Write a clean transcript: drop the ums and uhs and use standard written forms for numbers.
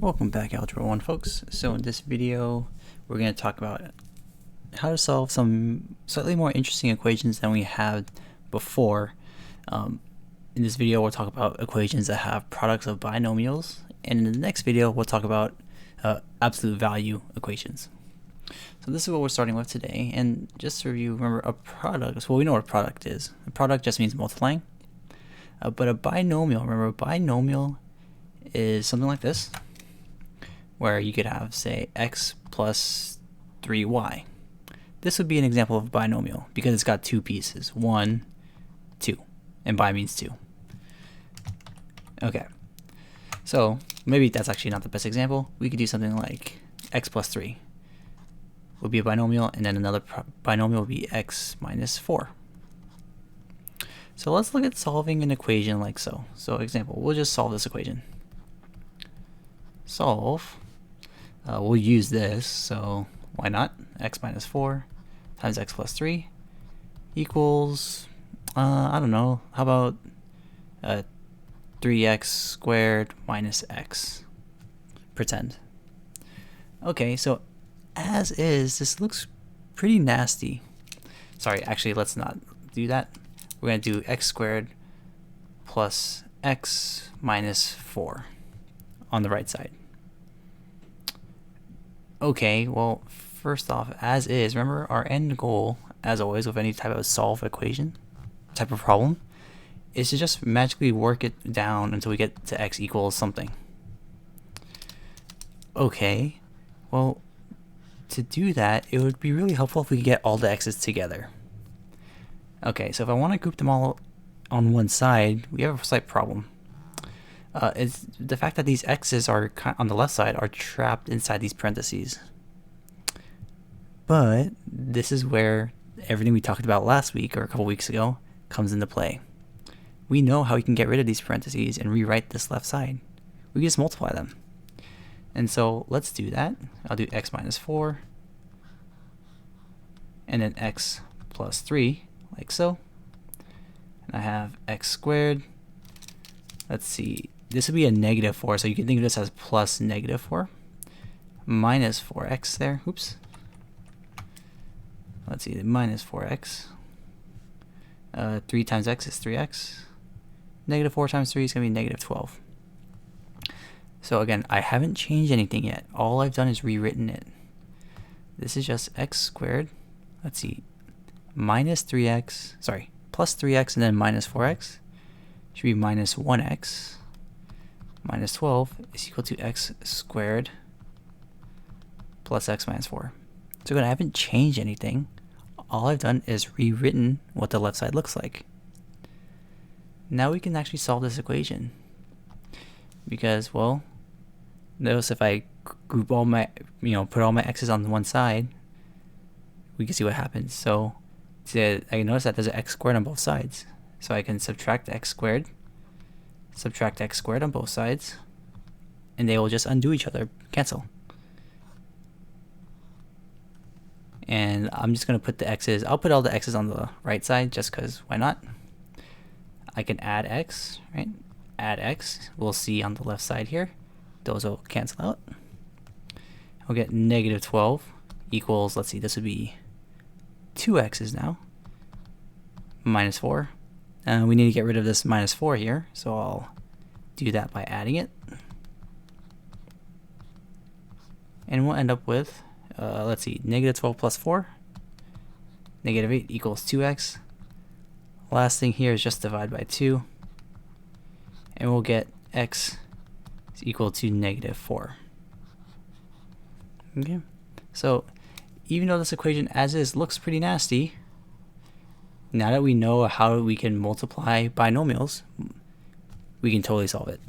Welcome back, Algebra 1 folks. So in this video we're going to talk about how to solve some slightly more interesting equations than we had before. In this video we'll talk about equations that have products of binomials, and in the next video we'll talk about absolute value equations. So this is what we're starting with today, and just to review, remember a product, well, we know what a product is. A product just means multiplying, but a binomial, remember a binomial is something like this, where you could have, say, x plus 3y. This would be an example of a binomial because it's got two pieces, 1, 2, and bi means 2. Okay, so maybe that's actually not the best example. We could do something like x plus 3 would be a binomial, and then another binomial would be x minus 4. So let's look at solving an equation like so. So example, we'll just solve this equation. Solve. We'll use this, so why not? X minus 4 times x plus 3 equals, I don't know, how about 3x squared minus x. Pretend. Okay, so as is, this looks pretty nasty. Sorry, actually, let's not do that. We're going to do x squared plus x minus 4 on the right side. Okay, well, first off, as is, remember our end goal, as always with any type of solve equation, type of problem, is to just magically work it down until we get to x equals something. Okay, well, to do that, it would be really helpful if we could get all the x's together. Okay, so if I want to group them all on one side, we have a slight problem. It's the fact that these x's are on the left side are trapped inside these parentheses. But this is where everything we talked about last week or a couple weeks ago comes into play. We know how we can get rid of these parentheses and rewrite this left side. We can just multiply them. And so let's do that. I'll do x minus 4 and then x plus 3, like so. And I have x squared. Let's see. This would be a negative 4, so you can think of this as plus negative 4. Minus 4x there. Oops. Let's see, minus 4x. 3 times x is 3x. Negative 4 times 3 is going to be negative 12. So again, I haven't changed anything yet. All I've done is rewritten it. This is just x squared. Let's see. Minus 3x, sorry, plus 3x and then minus 4x. Should be minus 1x. Minus 12 is equal to x squared plus x minus 4. So again, I haven't changed anything. All I've done is rewritten what the left side looks like. Now we can actually solve this equation. Because, well, notice if I group all my, put all my x's on one side, we can see what happens. So I can notice that there's an x squared on both sides. So I can subtract x squared on both sides, and they will just undo each other, cancel. And I'm just going to put the x's, I'll put all the x's on the right side just because why not? I can add x, right? Add x, we'll see on the left side here. Those will cancel out. We'll get negative 12 equals, let's see, this would be 2 x's now, minus 4. We need to get rid of this minus 4 here, so I'll do that by adding it. And we'll end up with, let's see, negative 12 plus 4, negative 8 equals 2x. Last thing here is just divide by 2, and we'll get x is equal to negative 4. Okay, so even though this equation as is looks pretty nasty, now that we know how we can multiply binomials, we can totally solve it.